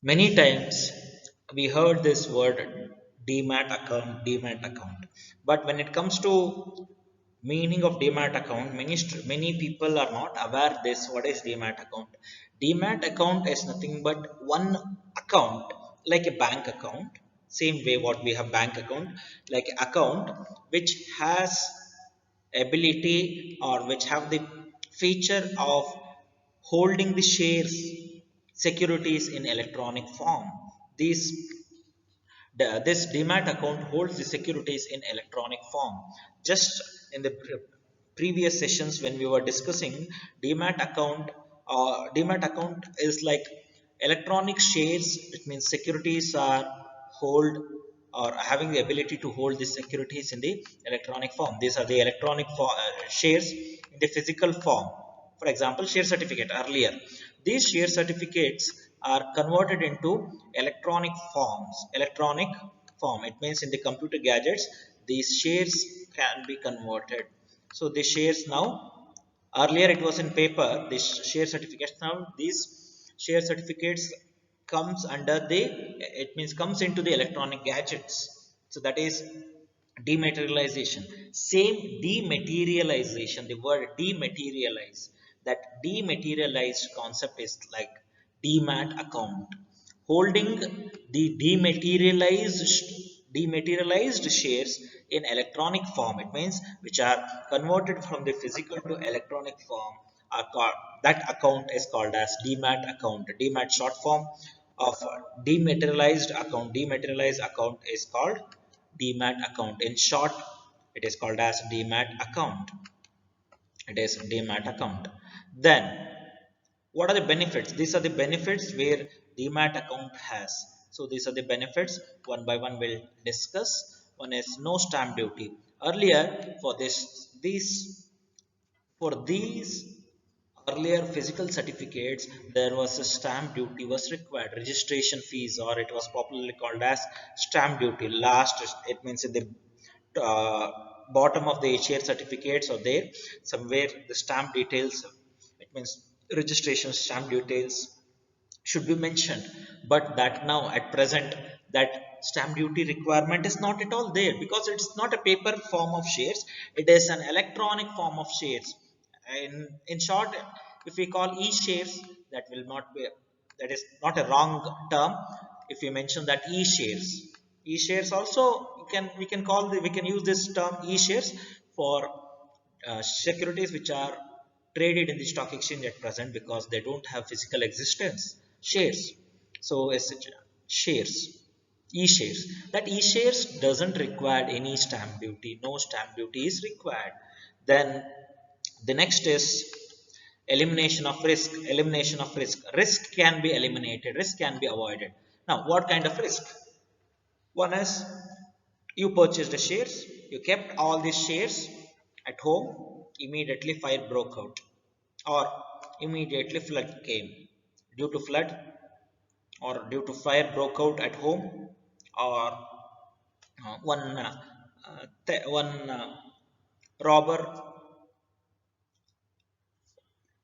Many times we heard this word demat account. But when it comes to meaning of demat account, many people are not aware this what is demat account. Demat account is nothing but one account like a bank account, same way what we have bank account, like account which has ability or which have the feature of holding the shares securities in electronic form. This demat account holds the securities in electronic form. Just in the previous sessions when we were discussing demat account, demat account is like electronic shares. It means securities are hold or having the ability to hold the securities in the electronic form. These are the electronic shares in the physical form. For example, share certificate earlier. These share certificates are converted into electronic forms. Electronic form. It means in the computer gadgets, these shares can be converted. So the shares now, earlier it was in paper, this share certificates. Now these share certificates comes under the, it means comes into the electronic gadgets. So that is dematerialization. Same dematerialization, the word dematerialize, that dematerialized concept is like demat account holding the dematerialized shares in electronic form. It means which are converted from the physical to electronic form are called, that account is called as demat account. Demat short form of dematerialized account. Dematerialized account is called demat account. In short, it is called as demat account. It is demat account. Then what are the benefits? These are the benefits where demat account has. So these are the benefits, one by one we'll discuss. One is no stamp duty. Earlier for these earlier physical certificates, there was a stamp duty was required, registration fees, or it was popularly called as stamp duty. Last, it means in the uh, bottom of the share certificates or there somewhere the stamp details, it means registration stamp details should be mentioned. But that now at present, that stamp duty requirement is not at all there, because it's not a paper form of shares, it is an electronic form of shares. In short, if we call e-shares, that will not be, that is not a wrong term. If we mention that e-shares, e-shares also, we can call we can use this term e-shares for securities which are traded in the stock exchange at present, because they don't have physical existence. Shares. So as shares, e-shares, that e-shares doesn't require any stamp duty. No stamp duty is required. Then the next is elimination of risk. Elimination of risk. Risk can be eliminated, risk can be avoided. Now what kind of risk? One is, you purchased the shares, you kept all these shares at home, immediately fire broke out, or immediately flood came. Due to flood or due to fire broke out at home, or one robber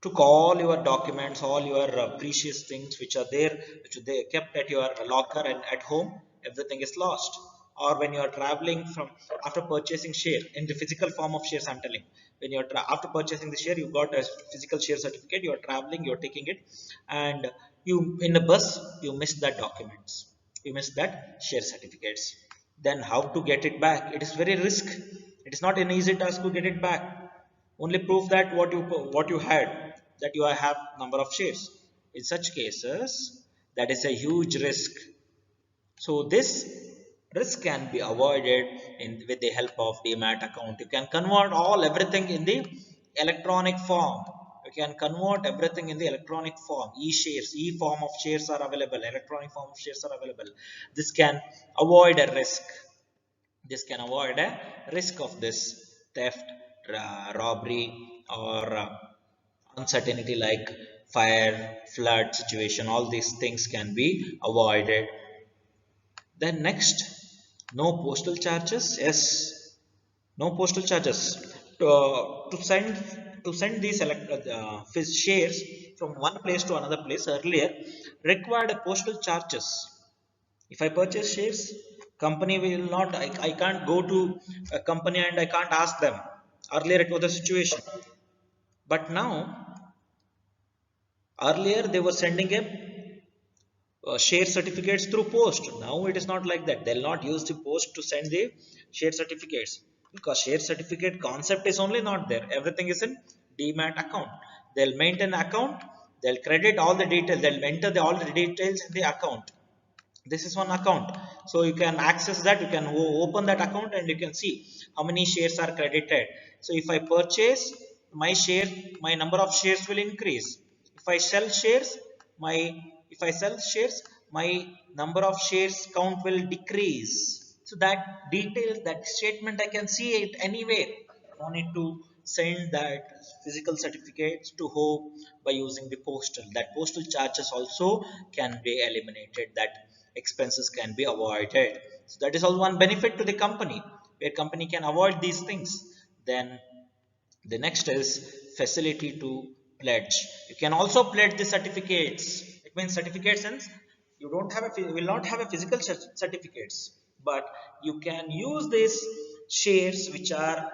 took all your documents, all your precious things which are there, which they kept at your locker and at home, everything is lost. Or when you are traveling from, after purchasing share in the physical form of shares, I'm telling, when you are after purchasing the share, you got a physical share certificate, you are traveling, you are taking it, and you in the bus you missed that documents, you missed that share certificates. Then how to get it back? It is very risk. It is not an easy task to get it back. Only proof that what you had, that you have number of shares. In such cases, that is a huge risk. So this risk can be avoided with the help of demat account. You can convert all everything in the electronic form. You can convert everything in the electronic form. E-shares, e-form of shares are available, electronic form of shares are available. This can avoid a risk. This can avoid a risk of this theft, robbery, or uncertainty like fire, flood situation. All these things can be avoided. Then next, no postal charges. Yes, no postal charges to send. to send these shares from one place to another place earlier required a postal charges. If I purchase shares, company will not, I can't go to a company and I can't ask them. Earlier it was the situation, but now, earlier they were sending a share certificates through post. Now it is not like that. They'll not use the post to send the share certificates, because share certificate concept is only not there. Everything is in demat account. They'll maintain account, they'll credit all the details, they'll enter all the details in the account. This is one account, so you can access that, you can open that account and you can see how many shares are credited. So if I purchase my share, my number of shares will increase. If I sell shares, my if I sell shares, my number of shares count will decrease. So that details, that statement, I can see it anywhere. I don't need to send that physical certificates to home by using the postal. That postal charges also can be eliminated, that expenses can be avoided. So that is all one benefit to the company, where company can avoid these things. Then the next is facility to pledge. You can also pledge the certificates. It means certificates since you don't have a, will not have a physical certificates, but you can use these shares which are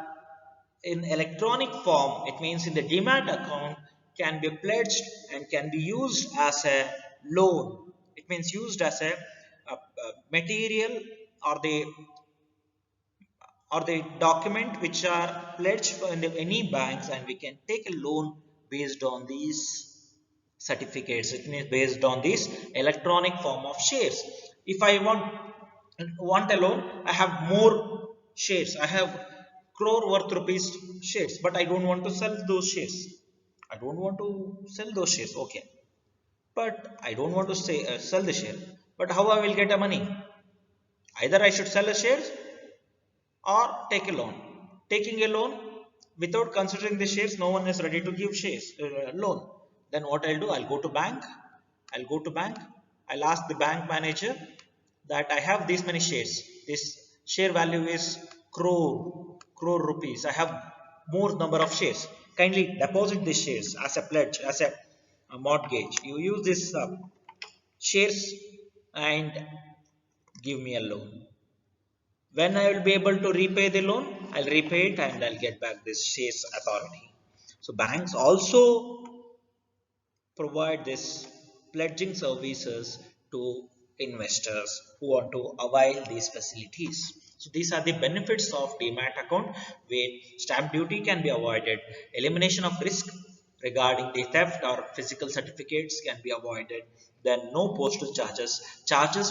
in electronic form. It means in the demat account, can be pledged and can be used as a loan. It means used as a material, or the document which are pledged in any banks, and we can take a loan based on these certificates. It means based on this electronic form of shares. If I want a loan, I have more shares, I have crore worth rupees shares, but I don't want to sell those shares. I don't want to sell those shares, okay, but I don't want to sell the share. But how I will get a money? Either I should sell a share or take a loan. Taking a loan without considering the shares, no one is ready to give shares loan. Then what I'll do? I'll go to bank. I'll go to bank. I'll ask the bank manager that I have these many shares. This share value is crore rupees. I have more number of shares. Kindly deposit these shares as a pledge, as a mortgage. You use this shares and give me a loan. When I will be able to repay the loan, I'll repay it and I'll get back this shares authority. So banks also provide this pledging services to investors who want to avail these facilities. So these are the benefits of demat account, where stamp duty can be avoided, elimination of risk regarding the theft or physical certificates can be avoided, then no postal charges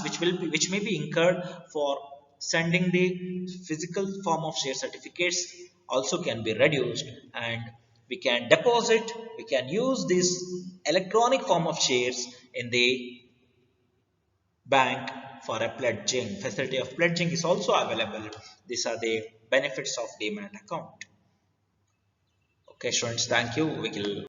which may be incurred for sending the physical form of share certificates also can be reduced, and we can deposit, we can use this electronic form of shares in the bank for a pledging. Facility of pledging is also available. These are the benefits of demat account. Okay, students, thank you. We will